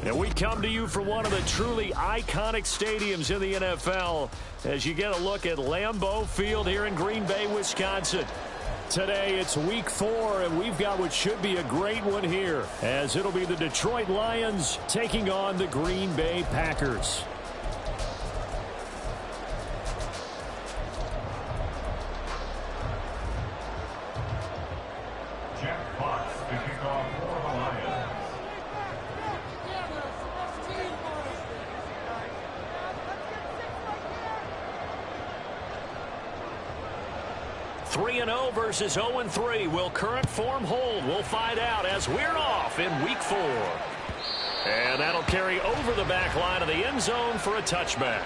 And we come to you from one of the truly iconic stadiums in the NFL as you get a look at Lambeau Field here in Green Bay, Wisconsin. Today it's week 4, and we've got what should be a great one here, as it'll be the Detroit Lions taking on the Green Bay Packers. Versus 0-3. Will current form hold? We'll find out as we're off in week 4. And that'll carry over the back line of the end zone for a touchback.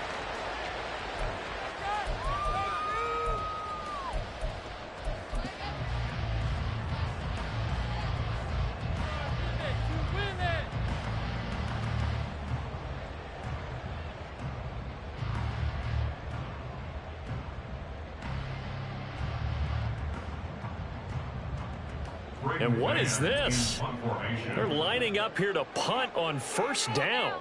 And what is this? They're lining up here to punt on first down.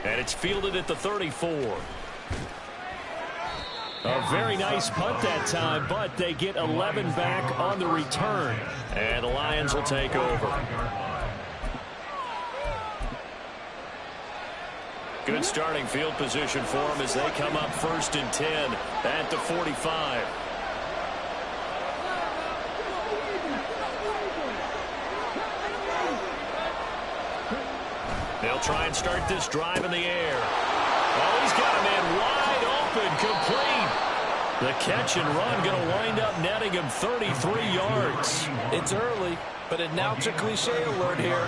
And it's fielded at the 34. A very nice punt that time, but they get 11 back on the return. And the Lions will take over. Good starting field position for them as they come up 1st and 10 at the 45. They'll try and start this drive in the air. Oh, he's got a man wide open, complete. The catch and run going to wind up netting him 33 yards. It's early, but announcer cliche alert here.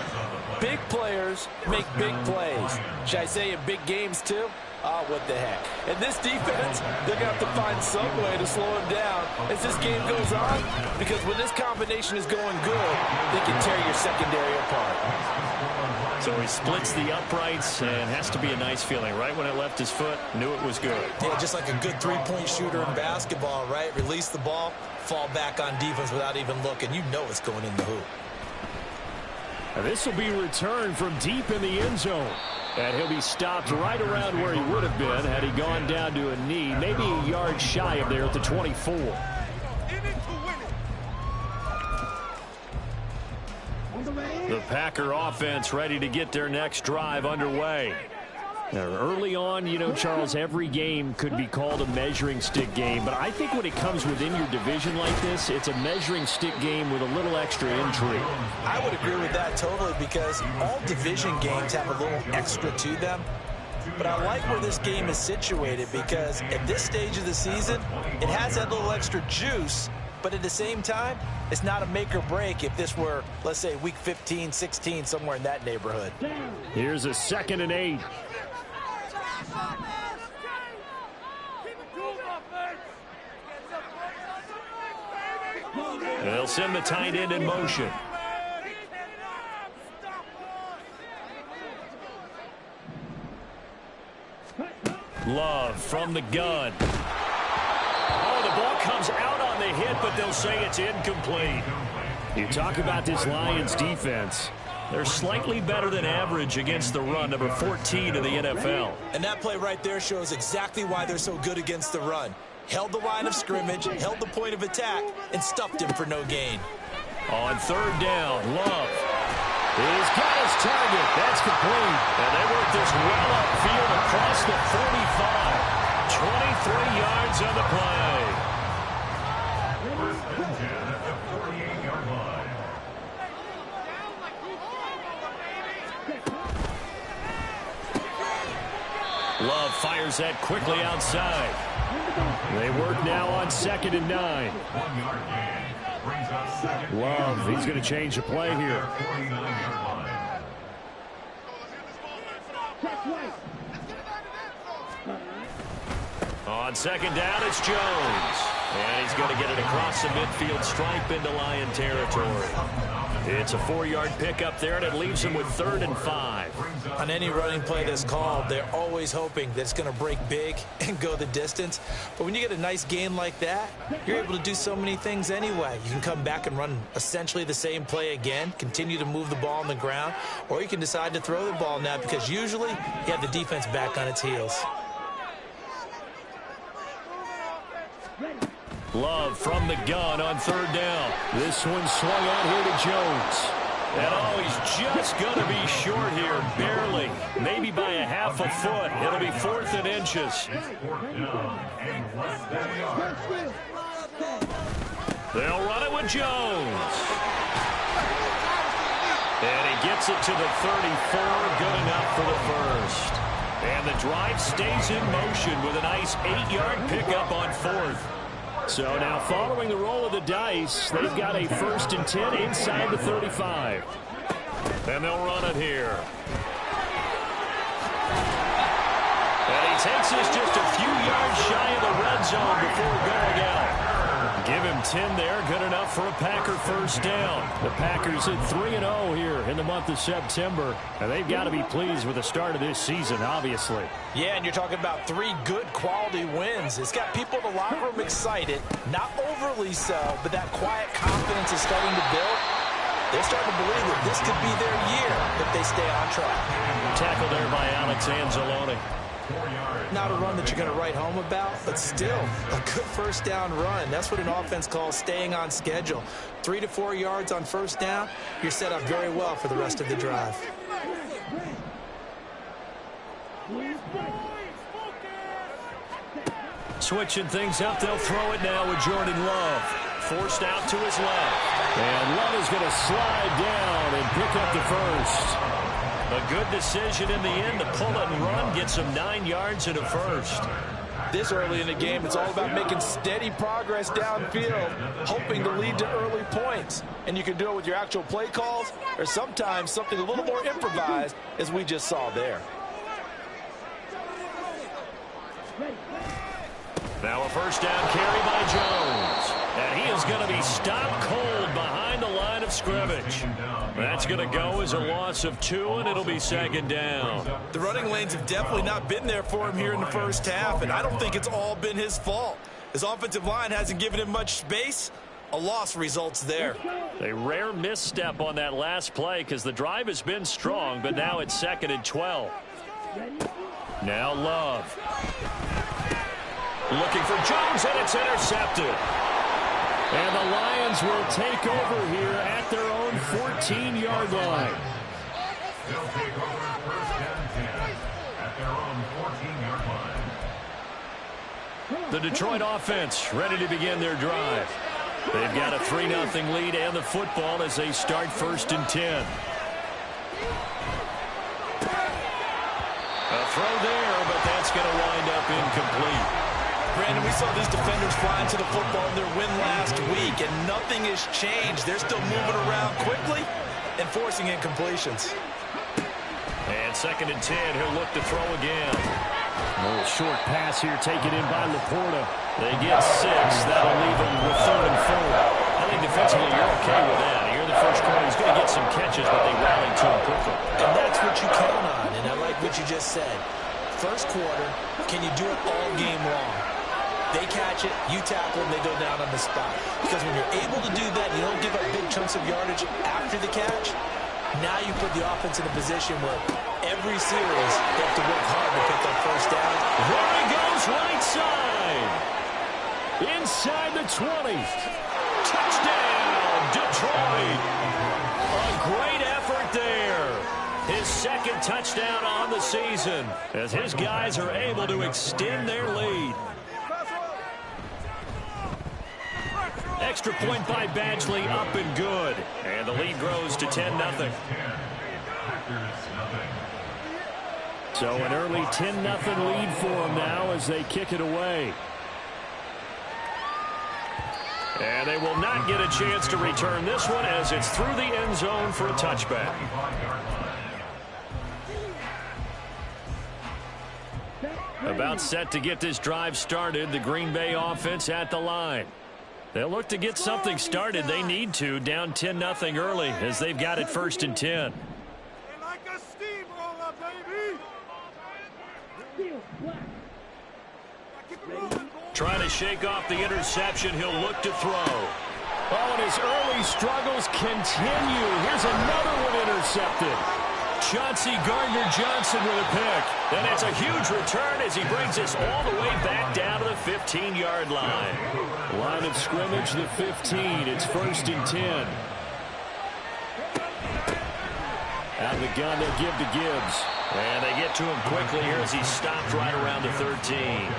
Big players make big plays. Should I say in big games too? Oh, what the heck. And this defense, they're going to have to find some way to slow him down as this game goes on, because when this combination is going good, they can tear your secondary apart. So he splits the uprights, and has to be a nice feeling. Right when it left his foot, knew it was good. Yeah, just like a good three-point shooter in basketball, right? Release the ball, fall back on defense without even looking. You know it's going in the hoop. This will be returned from deep in the end zone. And he'll be stopped right around where he would have been had he gone down to a knee, maybe a yard shy of there at the 24. The Packer offense ready to get their next drive underway. Now, early on, you know, Charles, every game could be called a measuring stick game. But I think when it comes within your division like this, it's a measuring stick game with a little extra intrigue. I would agree with that totally, because all division games have a little extra to them. But I like where this game is situated, because at this stage of the season, it has that little extra juice. But at the same time, it's not a make or break if this were, let's say, week 15, 16, somewhere in that neighborhood. Here's a 2nd and 8. They'll send the tight end in motion. Love from the gun. Oh, the ball comes out on the hit, but they'll say it's incomplete. You talk about this Lions defense. They're slightly better than average against the run, number 14 in the NFL. And that play right there shows exactly why they're so good against the run. Held the line of scrimmage, held the point of attack, and stuffed him for no gain. On 3rd down, Love. He's got his target. That's complete. And they work this well upfield across the 45. 23 yards on the play. Love fires that quickly outside. They work now on 2nd and 9. Love, he's going to change the play here. On 2nd down, it's Jones. And he's going to get it across the midfield stripe into Lion territory. It's a 4-yard pickup there, and it leaves them with 3rd and 5. On any running play that's called, they're always hoping that it's going to break big and go the distance. But when you get a nice gain like that, you're able to do so many things anyway. You can come back and run essentially the same play again, continue to move the ball on the ground, or you can decide to throw the ball now because usually you have the defense back on its heels. Love from the gun on 3rd down. This one swung out here to Jones. And he's just going to be short here, barely. Maybe by a half a foot. It'll be 4th and inches. They'll run it with Jones. And he gets it to the 34, good enough for the first. And the drive stays in motion with a nice 8-yard pickup on 4th. So now following the roll of the dice, they've got a 1st and 10 inside the 35. And they'll run it here. And he takes us just a few yards shy of the red zone before going out. Give him 10 there, good enough for a Packer 1st down. The Packers hit 3-0 here in the month of September, and they've got to be pleased with the start of this season, obviously. Yeah, and you're talking about 3 good quality wins. It's got people in the locker room excited, not overly so, but that quiet confidence is starting to build. They're starting to believe that this could be their year if they stay on track. Tackle there by Alex Anzalone. Not a run that you're going to write home about, but still a good 1st down run. That's what an offense calls staying on schedule. 3 to 4 yards on 1st down, you're set up very well for the rest of the drive. Switching things up, they'll throw it now with Jordan Love. Forced out to his left. And Love is going to slide down and pick up the first. A good decision in the end to pull it and run, get some 9 yards and a first. This early in the game, it's all about making steady progress downfield, hoping to lead to early points. And you can do it with your actual play calls or sometimes something a little more improvised, as we just saw there. Now a 1st down carry by Jones. And he is going to be stopped cold behind the line of scrimmage. That's going to go as a loss of 2, and it'll be 2nd down. The running lanes have definitely not been there for him here in the 1st half, and I don't think it's all been his fault. His offensive line hasn't given him much space. A loss results there. A rare misstep on that last play because the drive has been strong, but now it's 2nd and 12. Now Love. Looking for Jones, and it's intercepted. And the Lions will take over here at their own 14-yard line. They'll take over 1st and 10 at their own 14-yard line. The Detroit offense ready to begin their drive. They've got a 3-0 lead and the football as they start 1st and 10. A throw there, but that's going to wind up incomplete. Brandon, we saw these defenders flying to the football in their win last week, and nothing has changed. They're still moving around quickly and forcing incompletions. And 2nd and 10, he'll look to throw again. A little short pass here taken in by Laporta. They get 6. That'll leave them with 3rd and 4. I think defensively you're okay with that. Here in the first quarter, he's going to get some catches, but they rally to him quickly. And that's what you count on, and I like what you just said. First quarter, can you do it all game long? They catch it, you tackle them, they go down on the spot. Because when you're able to do that, you don't give up big chunks of yardage after the catch. Now you put the offense in a position where every series they have to work hard to pick up 1st down. There he goes, right side. Inside the 20. Touchdown, Detroit. A great effort there. His 2nd touchdown on the season as his guys are able to extend their lead. Extra point by Badgley, up and good. And the lead grows to 10-0. So an early 10-0 lead for them now as they kick it away. And they will not get a chance to return this one as it's through the end zone for a touchback. About set to get this drive started. The Green Bay offense at the line. They'll look to get something started. They need to, down 10-0 early as they've got it 1st and 10. Like a steamroller, baby. Trying to shake off the interception. He'll look to throw. Oh, and his early struggles continue. Here's another one intercepted. Chauncey Gardner-Johnson with a pick. And it's a huge return as he brings us all the way back down to the 15-yard line. Line of scrimmage, the 15. It's 1st and 10. Out of the gun, they'll give to Gibbs. And they get to him quickly here as he's stopped right around the 13.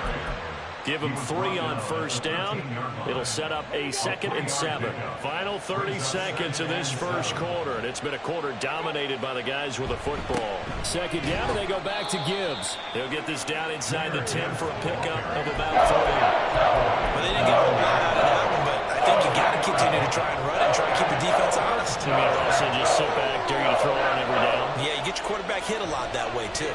Give him 3 on 1st down. It'll set up a 2nd and 7. Final 30 seconds of this 1st quarter, and it's been a quarter dominated by the guys with the football. 2nd down, and they go back to Gibbs. They'll get this down inside the 10 for a pickup of about 3. Well, they didn't get a whole lot out of that one, but I think you got to continue to try and run it and try to keep the defense honest. You mean also just sit back, dare you to throw it on every down? Yeah, you get your quarterback hit a lot that way, too.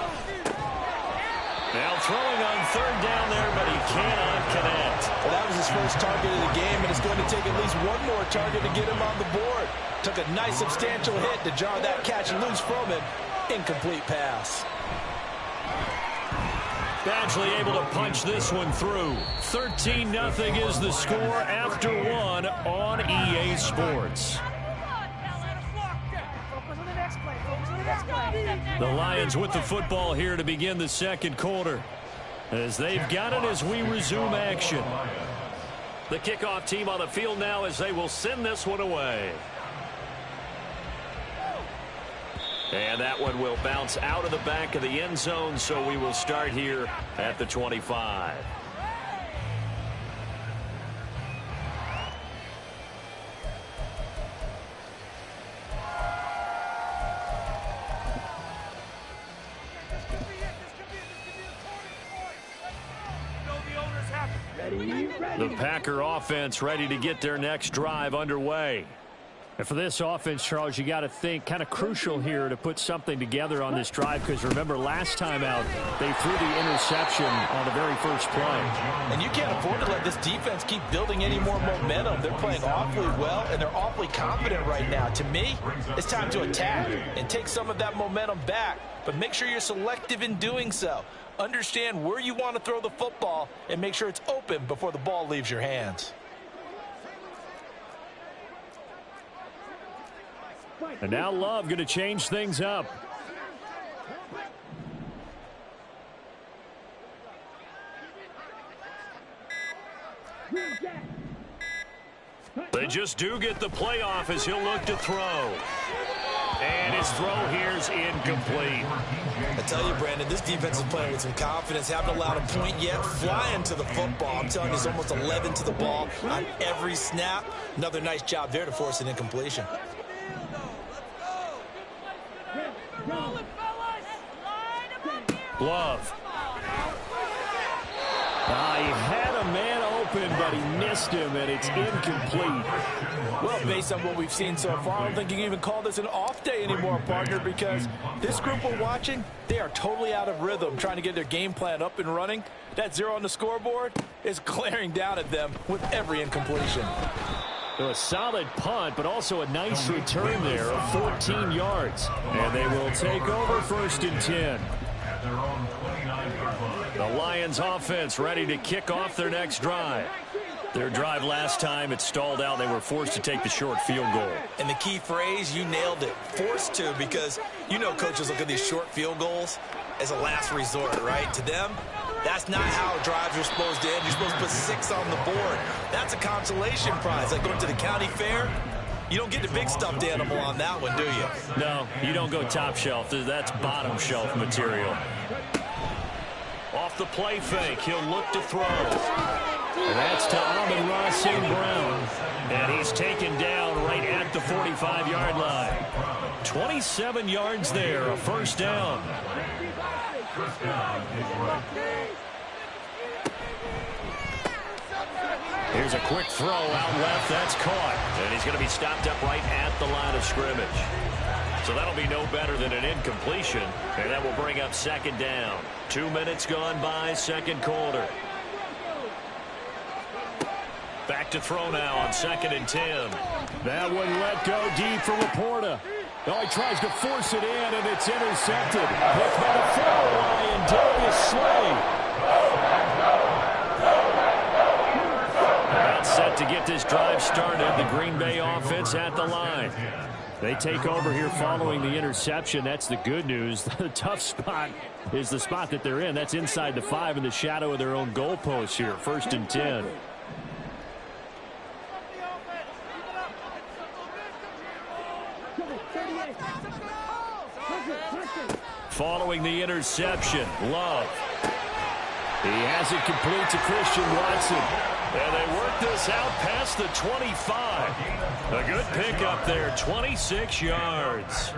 Now throwing on 3rd down there, but he cannot connect. Well, that was his first target of the game, and it's going to take at least one more target to get him on the board. Took a nice substantial hit to jar that catch loose from him. Incomplete pass. Badgley able to punch this one through. 13-0 is the score after 1 on EA Sports. The Lions with the football here to begin the 2nd quarter, as they've got it as we resume action. The kickoff team on the field now as they will send this one away. And that one will bounce out of the back of the end zone, so we will start here at the 25. The Packer offense ready to get their next drive underway. And for this offense, Charles, you got to think kind of crucial here to put something together on this drive, because remember last time out they threw the interception on the very first play. And you can't afford to let this defense keep building any more momentum. They're playing awfully well, and they're awfully confident right now. To me, it's time to attack and take some of that momentum back, but make sure you're selective in doing so. Understand where you want to throw the football and make sure it's open before the ball leaves your hands. And now Love going to change things up. They just do get the playoff as he'll look to throw. And his throw here's incomplete. I tell you, Brandon, this defense is playing with some confidence. Haven't allowed a point yet. Flying to the football. I'm telling you, it's almost 11 to the ball on every snap. Another nice job there to force an incompletion. Love. He had a man open, but he missed him, and it's incomplete. Well, based on what we've seen so far, I don't think you can even call this an off day anymore, partner, because this group we're watching, they are totally out of rhythm, trying to get their game plan up and running. That 0 on the scoreboard is glaring down at them with every incompletion. So a solid punt, but also a nice return there of 14 yards. And they will take over 1st and 10. The Lions offense ready to kick off their next drive. Their drive last time, it stalled out. They were forced to take the short field goal. And the key phrase, you nailed it, forced to, because you know coaches look at these short field goals as a last resort, right? To them, that's not how drives are supposed to end. You're supposed to put 6 on the board. That's a consolation prize, like going to the county fair. You don't get the big stuffed animal on that one, do you? No, you don't go top shelf. That's bottom shelf material. Off the play fake, he'll look to throw. And that's to Amon-Ra St. Brown. And he's taken down right at the 45-yard line. 27 yards there, a 1st down. Here's a quick throw out left. That's caught. And he's going to be stopped up right at the line of scrimmage. So that'll be no better than an incompletion. And that will bring up 2nd down. 2 minutes gone by, 2nd quarter. Back to throw now on 2nd and 10. That one let go deep for Laporta. Oh, he tries to force it in, and it's intercepted. Picked by the forward line, Darius Slay. About set to get this drive started. The Green Bay offense at the line. They take over here following the interception. That's the good news. The tough spot is the spot that they're in. That's inside the 5 in the shadow of their own goalpost here. 1st and 10. Following the interception, Love. He has it complete to Christian Watson. And they work this out past the 25. A good pickup there, 26 yards.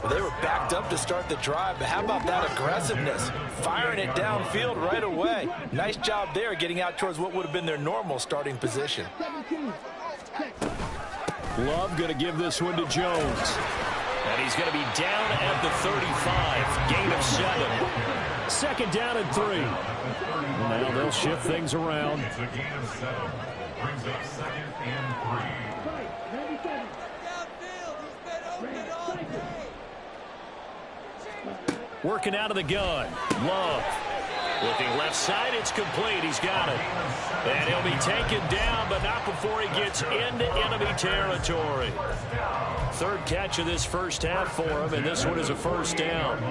Well, they were backed up to start the drive, but how about that aggressiveness? Firing it downfield right away. Nice job there getting out towards what would have been their normal starting position. Love going to give this one to Jones. And he's going to be down at the 35. Gain of 7. 2nd down and 3. And now they'll shift things around. It's a gain of 7. Brings up 2nd and 3. Working out of the gun. Love. Looking left side, it's complete. He's got it. And he'll be taken down, but not before he gets into enemy territory. 3rd catch of this first half for him, and this one is a 1st down.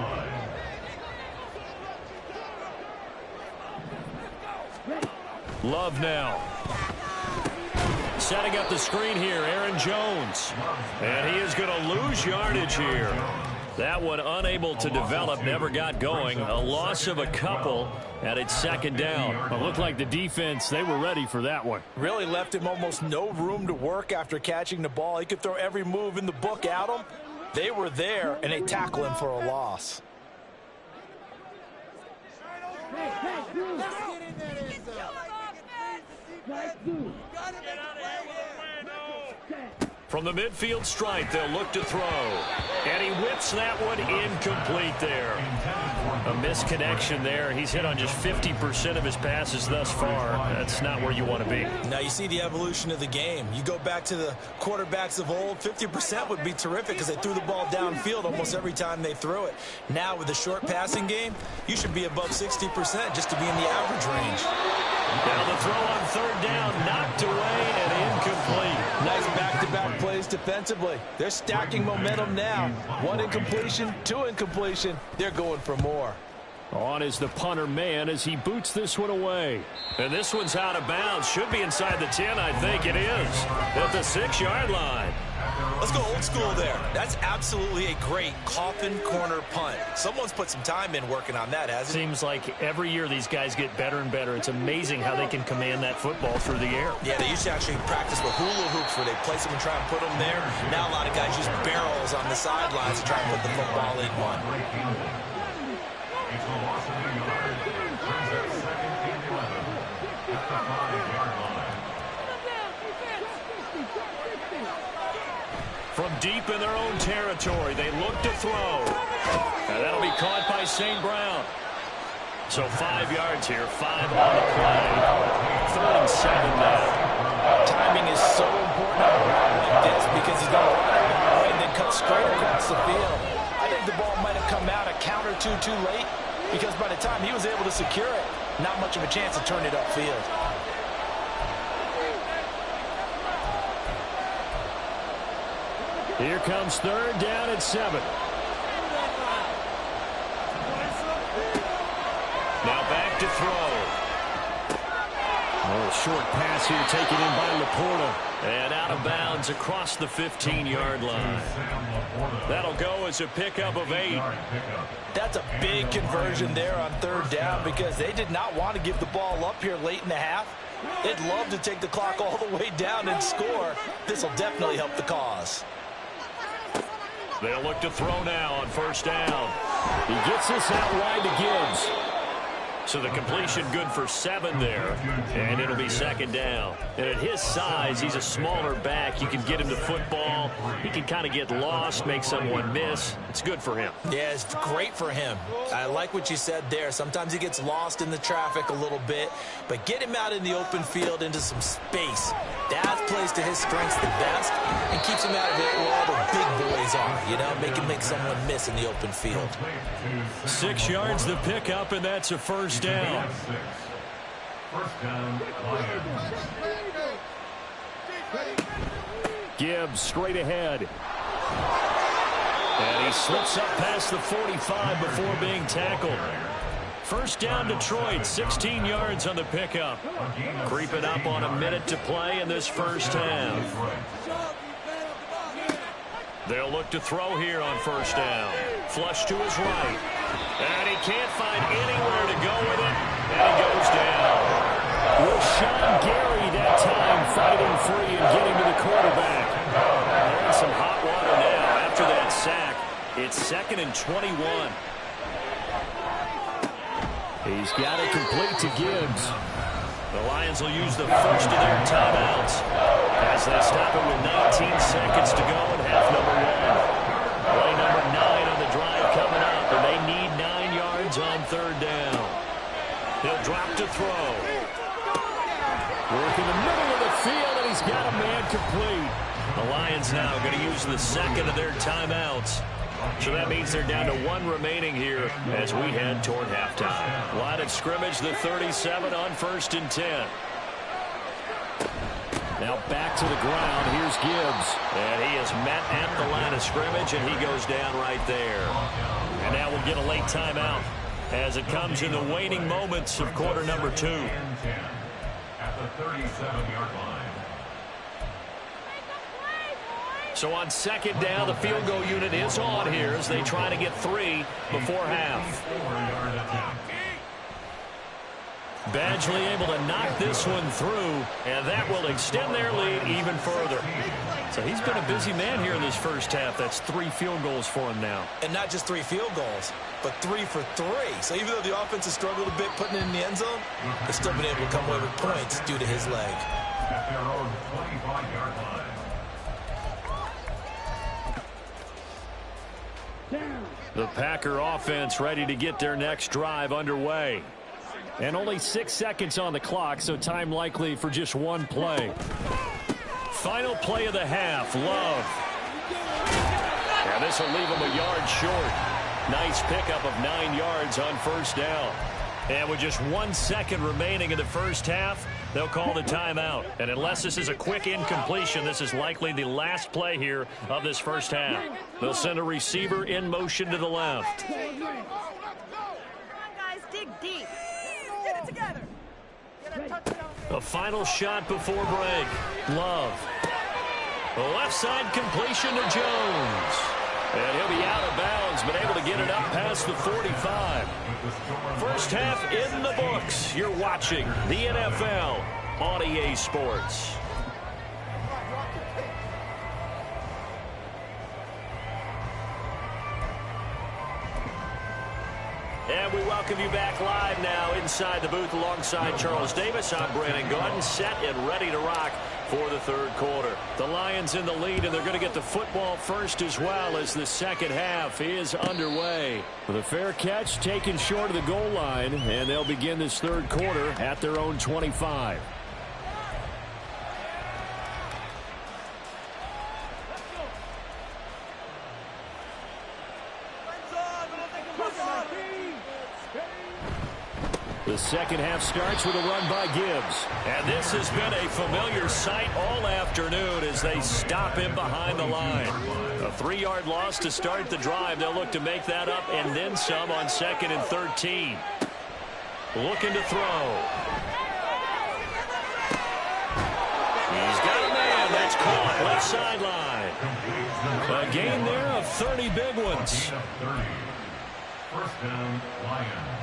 Love now. Setting up the screen here, Aaron Jones. And he is going to lose yardage here. That one unable to develop, never got going. A loss of a couple, and it's 2nd down. It looked like the defense, they were ready for that one. Really left him almost no room to work after catching the ball. He could throw every move in the book at him. They were there, and they tackle him for a loss. From the midfield stripe, they'll look to throw. And he whips that one incomplete there. A misconnection there. He's hit on just 50% of his passes thus far. That's not where you want to be. Now you see the evolution of the game. You go back to the quarterbacks of old, 50% would be terrific because they threw the ball downfield almost every time they threw it. Now with the short passing game, you should be above 60% just to be in the average range. Now the throw on 3rd down, knocked away and incomplete. Nice back-to-back plays defensively. They're stacking momentum now. 1 incompletion, 2 incompletion. They're going for more. On is the punter man as he boots this one away. And this one's out of bounds. Should be inside the 10, I think it is. At the 6-yard line. Let's go old school there. That's absolutely a great coffin corner punt. Someone's put some time in working on that, hasn't it? Seems like every year these guys get better and better. It's amazing how they can command that football through the air. Yeah, they used to actually practice with hula hoops where they place them and try and put them there. Now a lot of guys use barrels on the sidelines to try and put the football in one. It's a loss of 2 yards. Brings up 2nd and 11. At the 5-yard line. From deep in their own territory, they look to throw. And that'll be caught by St. Brown. So 5 yards here, 5 on the play. 3rd and 7 now. Timing is so important on a run like this because he's going to run it away and then cut straight across the field. I think the ball might have come out a count or two too late because by the time he was able to secure it, not much of a chance to turn it upfield. Here comes 3rd down and 7. Now back to throw. Oh, short pass here taken in by Laporta. And out of bounds across the 15-yard line. That'll go as a pickup of 8. That's a big conversion there on 3rd down because they did not want to give the ball up here late in the half. They'd love to take the clock all the way down and score. This will definitely help the cause. They'll look to throw now on 1st down. He gets this out wide to Gibbs. So the completion good for 7 there, and it'll be second down. And at his size, he's a smaller back. You can get him to football. He can kind of get lost, make someone miss. It's good for him. Yeah, it's great for him. I like what you said there. Sometimes he gets lost in the traffic a little bit, but get him out in the open field into some space. That plays to his strengths the best and keeps him out of it where all the big boys are, you know, make someone miss in the open field. 6 yards the pickup, and that's a first down. First down, Lions. Gibbs straight ahead. And he slips up past the 45 before being tackled. First down, Detroit, 16 yards on the pickup. Creeping up on a minute to play in this first half. They'll look to throw here on first down. Flush to his right. And he can't find anywhere to go with it. And he goes down. Rashawn Gary that time fighting free and getting to the quarterback. They're in some hot water now after that sack. It's 2nd and 21. He's got it complete to Gibbs. The Lions will use the first of their timeouts as they stop it with 19 seconds to go in half number 1. Play number 9 on the drive coming up, and they need 9 yards on third down. He'll drop to throw. Work in the middle of the field, and he's got a man complete. The Lions now going to use the second of their timeouts. So that means they're down to 1 remaining here as we head toward halftime. Line of scrimmage, the 37 on 1st and 10. Now back to the ground. Here's Gibbs. And he is met at the line of scrimmage, and he goes down right there. And now we'll get a late timeout as it comes in the waning moments of quarter number 2. At the 37-yard line. So on second down, the field goal unit is on here as they try to get 3 before half. Badgley able to knock this one through, and that will extend their lead even further. So he's been a busy man here in this first half. That's 3 field goals for him now. And not just 3 field goals, but 3 for 3. So even though the offense has struggled a bit putting it in the end zone, they've still been able to come away with points due to his leg. At their own 25-yard line. The Packer offense ready to get their next drive underway. And only 6 seconds on the clock, so time likely for just 1 play. Final play of the half, Love. And this will leave him a yard short. Nice pickup of 9 yards on first down. And with just 1 second remaining in the first half, they'll call the timeout. And unless this is a quick incompletion, this is likely the last play here of this first half. They'll send a receiver in motion to the left. Come on, guys, dig deep. Get it together. Get a touchdown. A final shot before break. Love. Left side completion to Jones. And he'll be out of bounds, but able to get it up past the 45. First half in the books. You're watching the NFL on EA Sports. And we welcome you back live now inside the booth alongside Charles Davis. I'm Brandon Gordon, set and ready to rock for the third quarter. The Lions in the lead, and they're going to get the football first as well as the second half is underway. With a fair catch taken short of the goal line, and they'll begin this third quarter at their own 25. The second half starts with a run by Gibbs. And this has been a familiar sight all afternoon as they stop him behind the line. A 3-yard loss to start the drive. They'll look to make that up and then some on 2nd and 13. Looking to throw. He's got a man. That's caught left sideline. A gain there of 30 big ones. First down, Lions.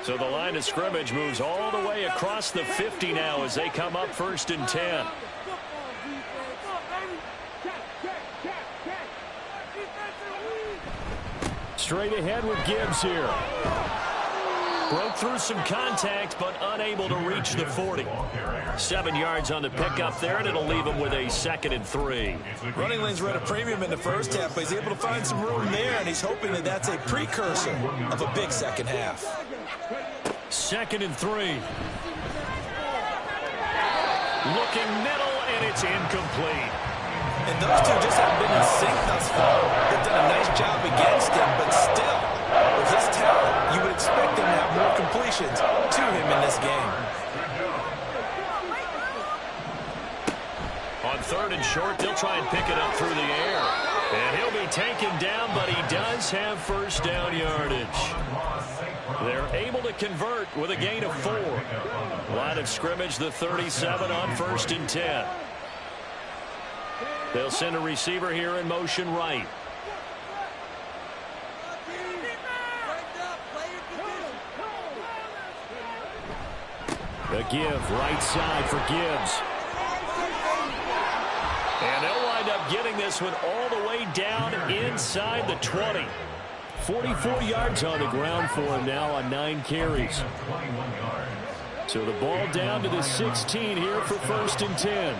So the line of scrimmage moves all the way across the 50 now as they come up 1st and 10. Straight ahead with Gibbs here. Broke through some contact, but unable to reach the 40. 7 yards on the pickup there, and it'll leave him with a 2nd and 3. Running lanes were at a premium in the first half, but he's able to find some room there, and he's hoping that that's a precursor of a big second half. 2nd and 3. Looking middle, and it's incomplete. And those two just haven't been in sync thus far. They've done a nice job against him, but still, with his talent, you would expect them to have more completions to him in this game. On 3rd and short, they'll try and pick it up through the air. And he'll be taken down, but he does have first down yardage. They're able to convert with a gain of 4. Line of scrimmage, the 37 on 1st and 10. They'll send a receiver here in motion right. The give, right side for Gibbs. And they'll wind up getting this one all the way down inside the 20. 44 yards on the ground for him now on 9 carries. So the ball down to the 16 here for 1st and 10.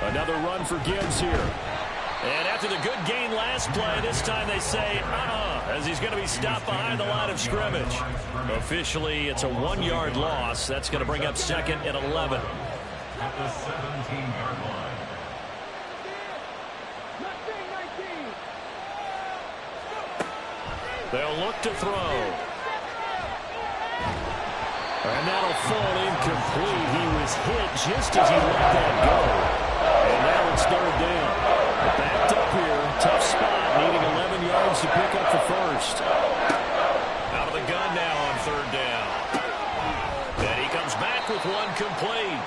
Another run for Gibbs here. And after the good gain last play, this time they say, as he's going to be stopped behind the line of scrimmage. Officially, it's a 1-yard loss. That's going to bring up 2nd and 11. At the 17-yard line. They'll look to throw. And that'll fall incomplete. He was hit just as he let that go. And now it's 3rd down. Backed up here. Tough spot. Needing 11 yards to pick up the first. Out of the gun now on 3rd down. And he comes back with one complete.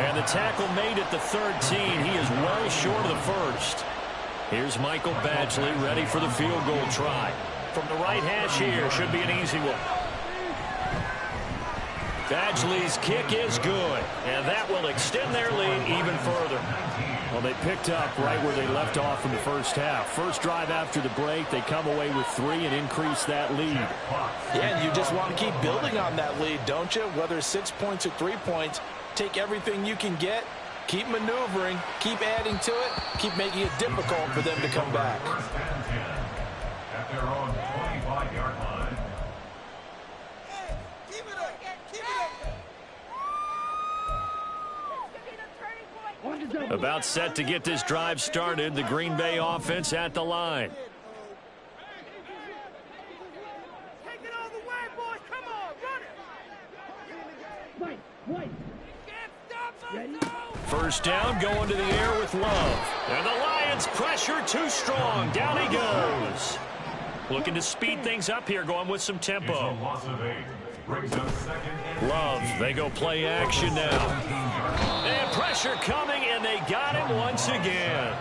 And the tackle made at the 13. He is well short of the first. Here's Michael Badgley ready for the field goal try. From the right hash here. Should be an easy one. Badgley's kick is good, and that will extend their lead even further. Well, they picked up right where they left off in the first half. First drive after the break, they come away with 3 and increase that lead. Yeah, and you just want to keep building on that lead, don't you? Whether 6 points or 3 points, take everything you can get, keep maneuvering, keep adding to it, keep making it difficult for them to come back. At their own 25-yard line. About set to get this drive started. The Green Bay offense at the line. Take it all the way, boys. Come on, run it. First down, going to the air with Love. And the Lions pressure too strong. Down he goes. Looking to speed things up here, going with some tempo. Love, they go play action now. And pressure coming, and they got him once again.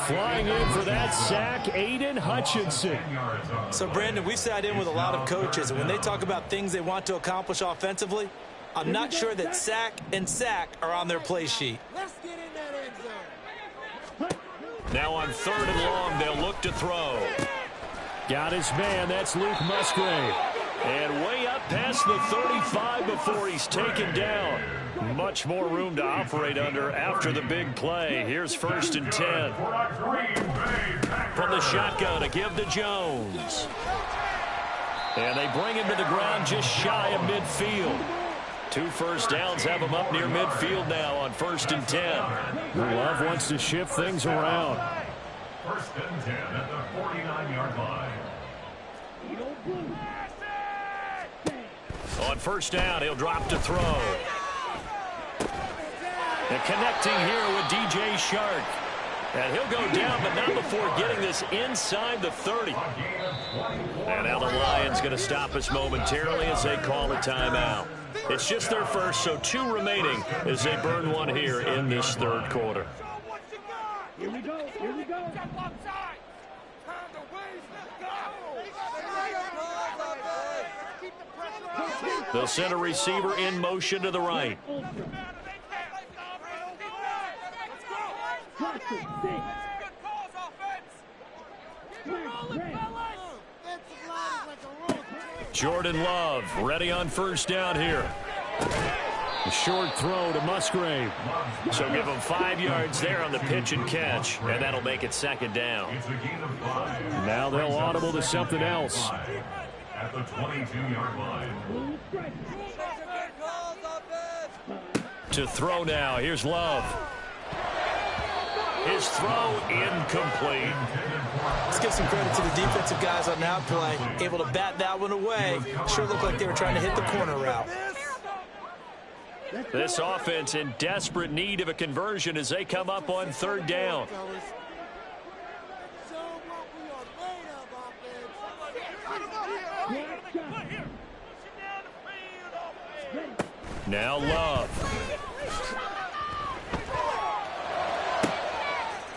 Flying in for that sack, Aiden Hutchinson. So, Brandon, we've sat in with a lot of coaches, and when they talk about things they want to accomplish offensively, I'm not sure that sack and sack are on their play sheet. Let's get in that end zone. Now on 3rd and long, they'll look to throw. Got his man, that's Luke Musgrave. And way up past the 35 before he's taken down. Much more room to operate under after the big play. Here's 1st and 10. From the shotgun, a give to Jones. And they bring him to the ground just shy of midfield. 2 first downs have him up near midfield now on 1st and 10. Love wants to shift things around. 1st and 10 at the 49-yard line. On 1st down, he'll drop to throw. And connecting here with DJ Shark. And he'll go down, but not before getting this inside the 30. And now the Lions going to stop us momentarily as they call a timeout. It's just their first, so 2 remaining as they burn one here in this 3rd quarter. Here we go. Here we go. Keep the pressure They'll send a receiver in motion to the right. Jordan Love ready on first down here. A short throw to Musgrave. So give him 5 yards there on the pitch and catch, and that'll make it second down. Now they'll audible to something else. At the 22-yard line. To throw now. Here's Love. His throw incomplete. Let's give some credit to the defensive guys on that play. Able to bat that one away. Sure looked like they were trying to hit the corner route. This offense in desperate need of a conversion as they come up on third down. Now Love.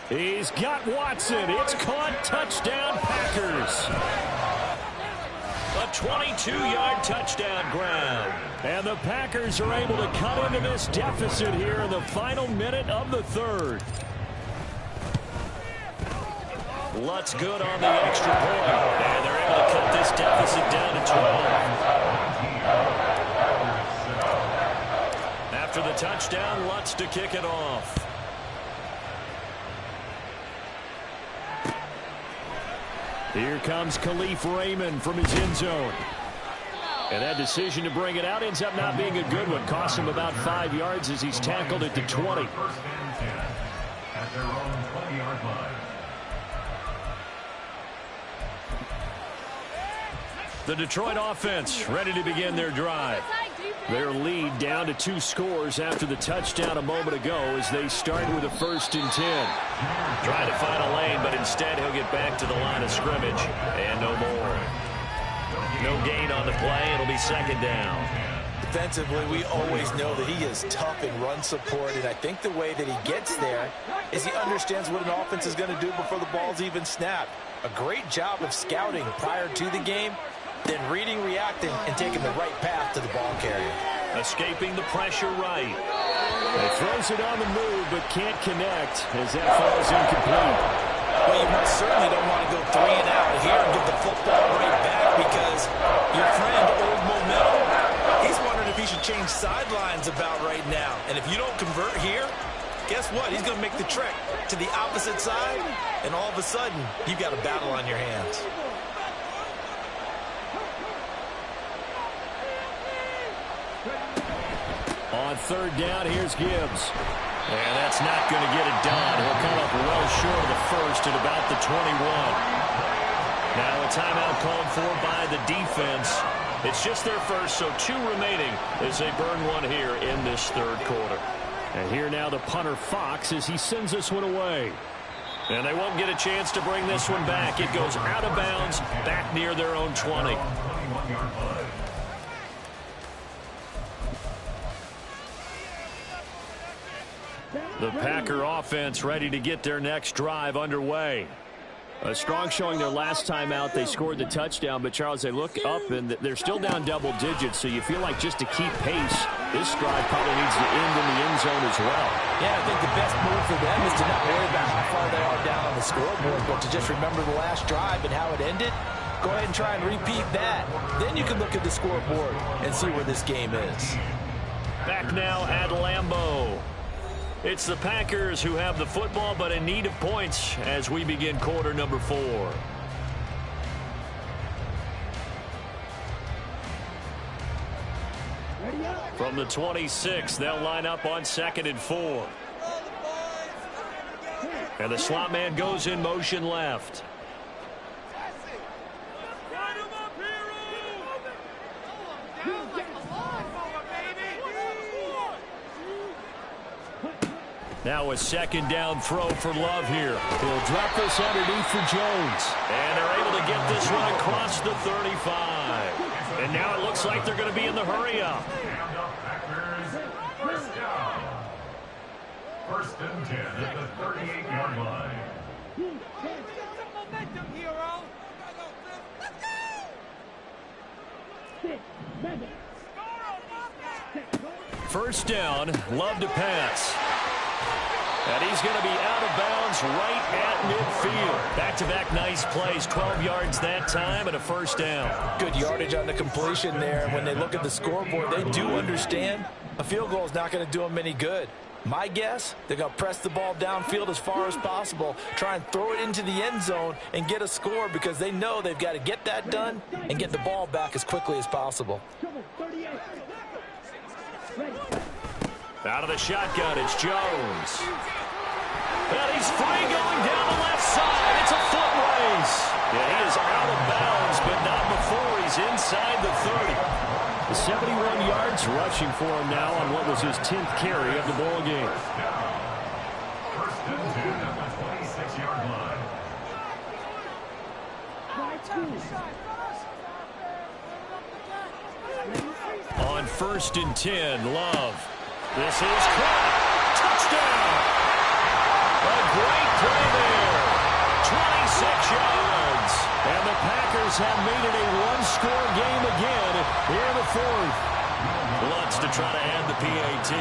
He's got Watson. It's caught. Touchdown, Packers. A 22-yard touchdown ground. And the Packers are able to cut into this deficit here in the final minute of the third. Lutz good on the extra point. And they're able to cut this deficit down to 12. After the touchdown, Lutz to kick it off. Here comes Khalif Raymond from his end zone. And that decision to bring it out ends up not being a good one. Costs him about 5 yards as he's tackled at the 20. First and 10 at their own 20-yard line. The Detroit offense ready to begin their drive. Their lead down to 2 scores after the touchdown a moment ago as they start with a 1st and 10. Trying to find a lane, but instead he'll get back to the line of scrimmage. And no more. No gain on the play. It'll be second down. Defensively, we always know that he is tough in run support, and I think the way that he gets there is he understands what an offense is going to do before the ball's even snapped. A great job of scouting prior to the game, then reading, reacting, and taking the right path to the ball carrier. Escaping the pressure right. He throws it on the move, but can't connect as that falls incomplete. Well, you most certainly don't want to go 3 and out here and get the football right back because your friend, Old Momentum, he's wondering if he should change sidelines about right now. And if you don't convert here, guess what? He's going to make the trek to the opposite side, and all of a sudden, you've got a battle on your hands. On third down, here's Gibbs. And that's not going to get it done. He'll come up well short of the first at about the 21. Now a timeout called for by the defense. It's just their first, so 2 remaining as they burn one here in this third quarter. And here now the punter Fox as he sends this one away. And they won't get a chance to bring this one back. It goes out of bounds back near their own 20. The Packer offense ready to get their next drive underway. A strong showing their last time out. They scored the touchdown, but Charles, they look up and they're still down double digits, so you feel like just to keep pace, this drive probably needs to end in the end zone as well. Yeah, I think the best move for them is to not worry about how far they are down on the scoreboard, but to just remember the last drive and how it ended. Go ahead and try and repeat that. Then you can look at the scoreboard and see where this game is. Back now at Lambeau. It's the Packers who have the football, but in need of points as we begin quarter number 4. From the 26, they'll line up on 2nd and 4. And the slot man goes in motion left. Now a 2nd down throw for Love here. He'll drop this underneath for Jones. And they're able to get this one across the 35. And now it looks like they're going to be in the hurry up. First down. 1st and 10 at the 38-yard line. Momentum, hero. first down. Love to pass. And he's going to be out of bounds right at midfield. Back-to-back nice plays. 12 yards that time and a first down. Good yardage on the completion there. When they look at the scoreboard, they do understand a field goal is not going to do them any good. My guess, they're going to press the ball downfield as far as possible, try and throw it into the end zone and get a score because they know they've got to get that done and get the ball back as quickly as possible. Out of the shotgun, it's Jones. And he's free going down the left side. It's a foot race. Yeah, he is out of bounds, but not before he's inside the 30. 71 yards rushing for him now on what was his 10th carry of the ball game. First and 10 at the 26-yard line. On first and 10, Love. This is caught. Touchdown. A great play there. 26 yards. And the Packers have made it a one-score game again here in the fourth. Lutz to try to add the PAT.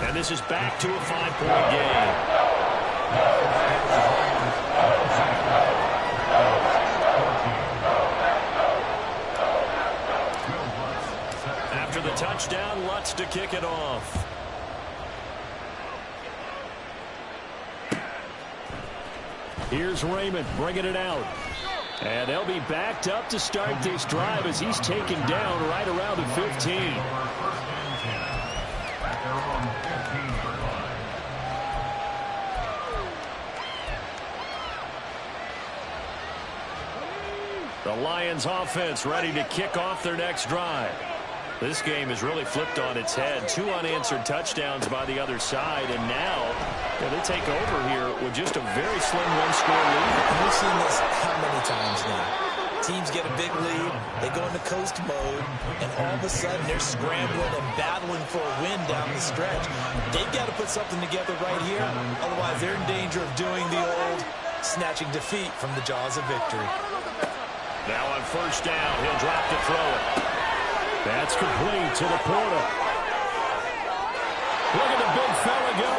And this is back to a 5-point game. After the touchdown, Lutz to kick it off. Here's Raymond bringing it out. And they'll be backed up to start this drive as he's taken down right around the 15. First and 10 at their own 15-yard line. The Lions offense ready to kick off their next drive. This game is really flipped on its head. 2 unanswered touchdowns by the other side, and now they take over here with just a very slim one-score lead. We've seen this how many times now? Teams get a big lead, they go into coast mode, and all of a sudden they're scrambling and battling for a win down the stretch. They've got to put something together right here, otherwise they're in danger of doing the old snatching defeat from the jaws of victory. Now on first down, he'll drop to throw it. That's complete to Laporta. Look at the big fella go.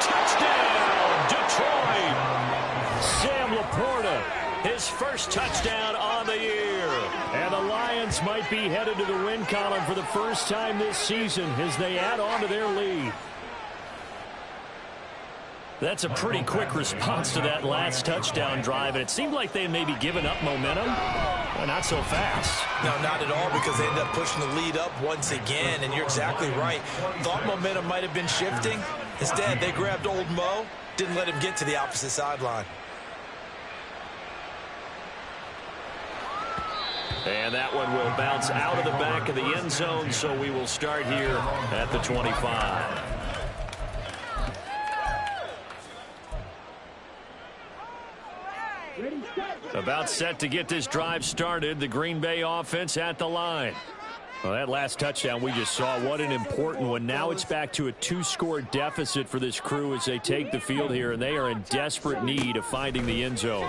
Touchdown, Detroit. Sam Laporta, his first touchdown on the year. And the Lions might be headed to the win column for the first time this season as they add on to their lead. That's a pretty quick response to that last touchdown drive, and it seemed like they may be giving up momentum. Well, not so fast. No, not at all, because they end up pushing the lead up once again, and you're exactly right. Thought momentum might have been shifting. Instead, they grabbed old Mo, didn't let him get to the opposite sideline. And that one will bounce out of the back of the end zone, so we will start here at the 25. About set to get this drive started. The Green Bay offense at the line. Well, that last touchdown we just saw, what an important one. Now it's back to a 2-score deficit for this crew as they take the field here, and they are in desperate need of finding the end zone.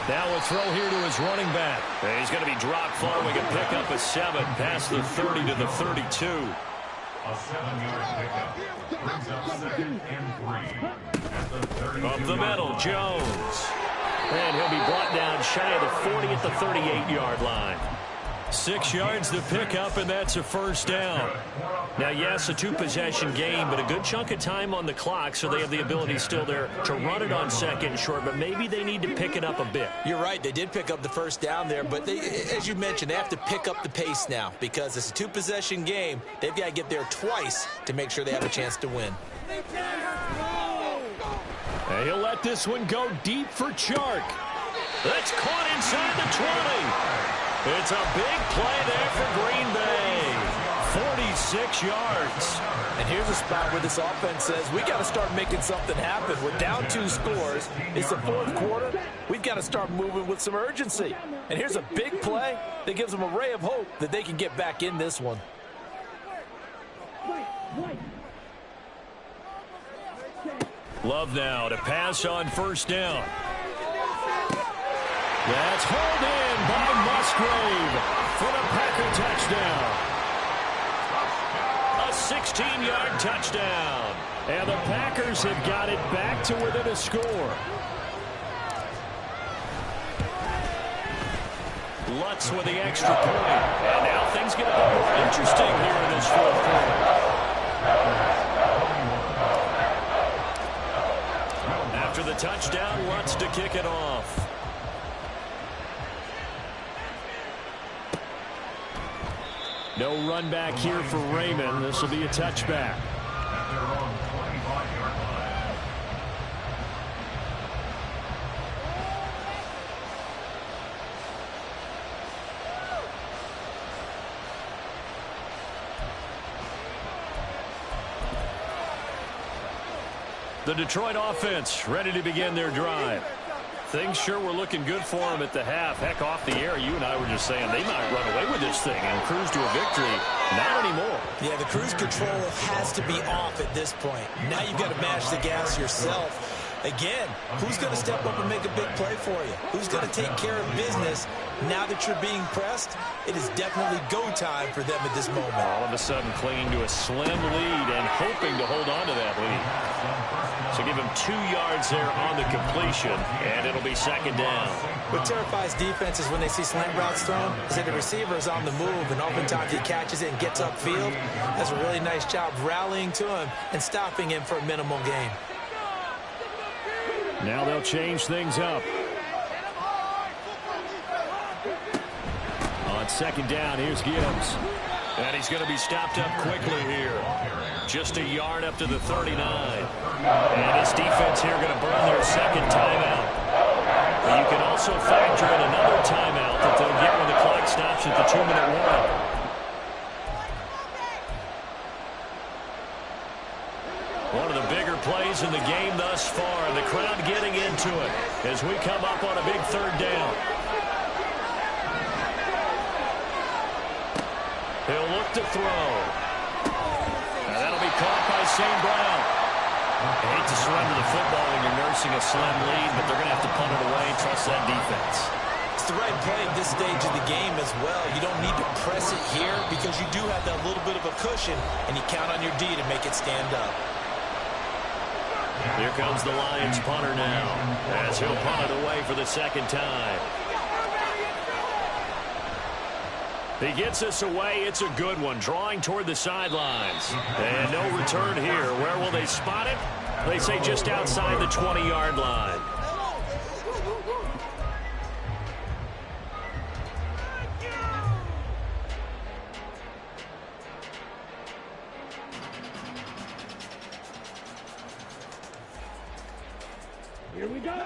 Now a throw here to his running back. And he's going to be dropped following a pickup of 7 past the 30 to the 32. A 7-yard pickup brings up 2nd and 3. Up the middle, Jones. And he'll be brought down shy of the 40 at the 38-yard line. 6 yards to pick up, and that's a first down. Now, yes, a 2-possession game, but a good chunk of time on the clock, so they have the ability still there to run it on second and short, but maybe they need to pick it up a bit. You're right. They did pick up the first down there, but they, as you mentioned, they have to pick up the pace now because it's a 2-possession game. They've got to get there twice to make sure they have a chance to win. And he'll let this one go deep for Chark. That's caught inside the 20. It's a big play there for Green Bay. 46 yards. And here's a spot where this offense says, we got to start making something happen. We're down 2 scores. It's the 4th quarter. We've got to start moving with some urgency. And here's a big play that gives them a ray of hope that they can get back in this one. Love now to pass on first down. That's hauled in by Musgrave for the Packer touchdown. A 16-yard touchdown. And the Packers have got it back to within a score. Lutz with the extra point. And now things get a bit more interesting here in this fourth quarter. After the touchdown, Lutz to kick it off. No run back here for Raymond. This will be a touchback. The Detroit offense ready to begin their drive. Things sure were looking good for them at the half. Heck, off the air, you and I were just saying they might run away with this thing and cruise to a victory. Not anymore. Yeah, the cruise control has to be off at this point. Now you've got to mash the gas yourself. Again, who's going to step up and make a big play for you? Who's going to take care of business now that you're being pressed? It is definitely go time for them at this moment. All of a sudden clinging to a slim lead and hoping to hold on to that lead. So give him 2 yards there on the completion, and it'll be second down. What terrifies defenses when they see slant routes thrown is that the receiver is on the move, and oftentimes he catches it and gets upfield. Does a really nice job rallying to him and stopping him for a minimal gain. Now they'll change things up. On second down, here's Gibbs. And he's going to be stopped up quickly here. Just a yard up to the 39. And his defense here going to burn their second timeout. But you can also factor in another timeout that they'll get when the clock stops at the 2-minute warning. One of the bigger plays in the game thus far. The crowd getting into it as we come up on a big third down. He'll look to throw. And that'll be caught by St. Brown. I hate to surrender the football when you're nursing a slim lead, but they're going to have to punt it away and trust that defense. It's the right play at this stage of the game as well. You don't need to press it here because you do have that little bit of a cushion, and you count on your D to make it stand up. Here comes the Lions punter now as he'll punt it away for the second time. He gets us away. It's a good one. Drawing toward the sidelines. And no return here. Where will they spot it? They say just outside the 20-yard line.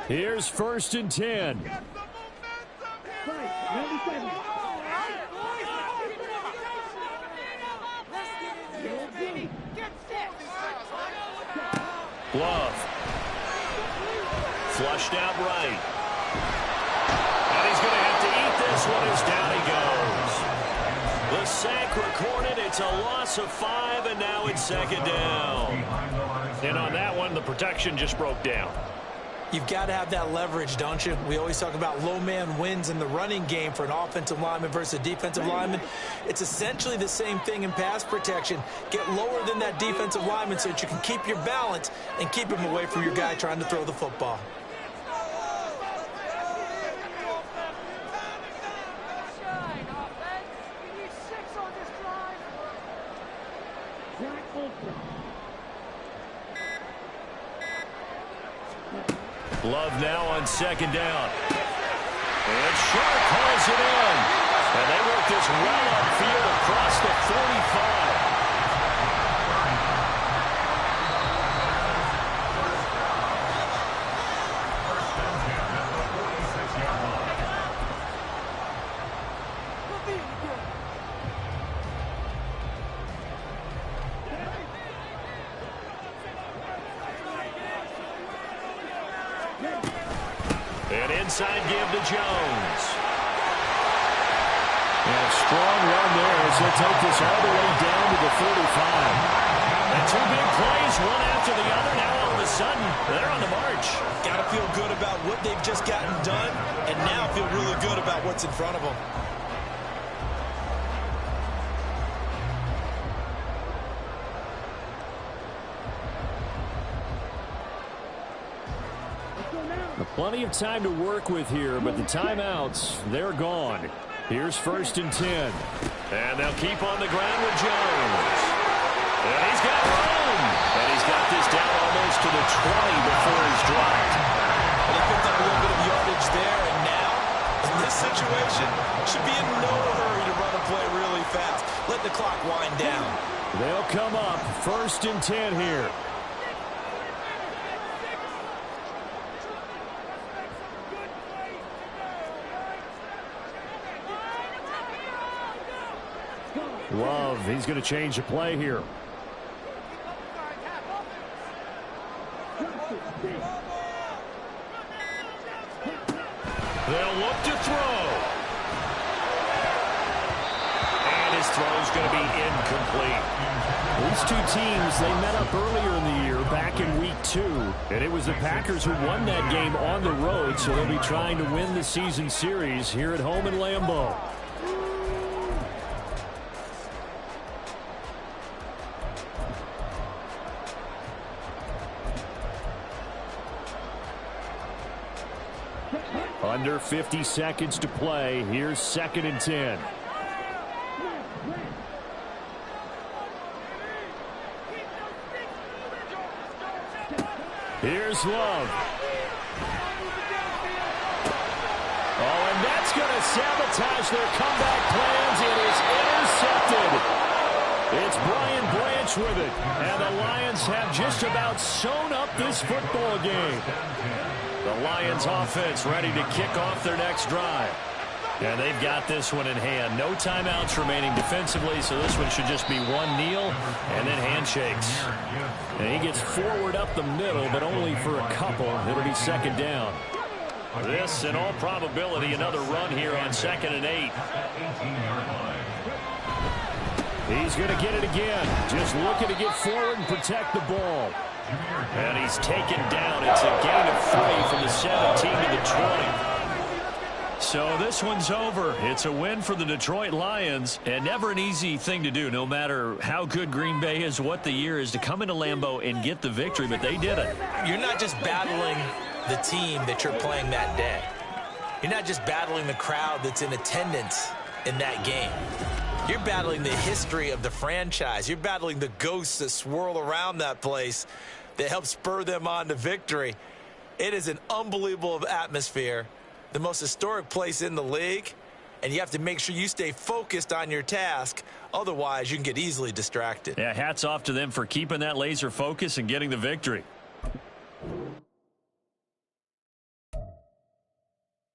Here's 1st and 10. Glove. Flushed out right. And he's going to have to eat this one as down he goes. The sack recorded. It's a loss of 5, and now it's second down. And on that one, the protection just broke down. You've got to have that leverage, don't you? We always talk about low man wins in the running game for an offensive lineman versus a defensive lineman. It's essentially the same thing in pass protection. Get lower than that defensive lineman so that you can keep your balance and keep him away from your guy trying to throw the football. Love now on second down. And Sharp calls it in. And they work this well upfield across the 45. And inside give to Jones. And a strong run there as he'll take this all the way down to the 45. And two big plays, one after the other. Now all of a sudden, they're on the march. Got to feel good about what they've just gotten done, and now feel really good about what's in front of them. Plenty of time to work with here, but the timeouts, they're gone. Here's 1st and 10. And they'll keep on the ground with Jones. And he's got room. And he's got this down almost to the 20 before he's dropped. And he picked up a little bit of yardage there, and now, in this situation, should be in no hurry to run a play really fast. Let the clock wind down. They'll come up 1st and 10 here. Love, he's going to change the play here. They'll look to throw. And his throw is going to be incomplete. These two teams, they met up earlier in the year, back in week 2. And it was the Packers who won that game on the road, so they'll be trying to win the season series here at home in Lambeau. Under 50 seconds to play. Here's 2nd and 10. Here's Love. Oh, and that's going to sabotage their comeback plans. It is intercepted. It's Brian Branch with it. And the Lions have just about sewn up this football game. The Lions offense ready to kick off their next drive. And they've got this one in hand. No timeouts remaining defensively, so this one should just be one kneel and then handshakes. And he gets forward up the middle, but only for a couple. It'll be 2nd down. This, in all probability, another run here on 2nd and 8. He's going to get it again. Just looking to get forward and protect the ball. And he's taken down. It's a gain of 3 from the 17 to the 20. So this one's over. It's a win for the Detroit Lions, and never an easy thing to do, no matter how good Green Bay is, what the year is, to come into Lambeau and get the victory, but they did it. You're not just battling the team that you're playing that day. You're not just battling the crowd that's in attendance in that game. You're battling the history of the franchise. You're battling the ghosts that swirl around that place that help spur them on to victory. It is an unbelievable atmosphere, the most historic place in the league, and you have to make sure you stay focused on your task. Otherwise, you can get easily distracted. Yeah, hats off to them for keeping that laser focus and getting the victory.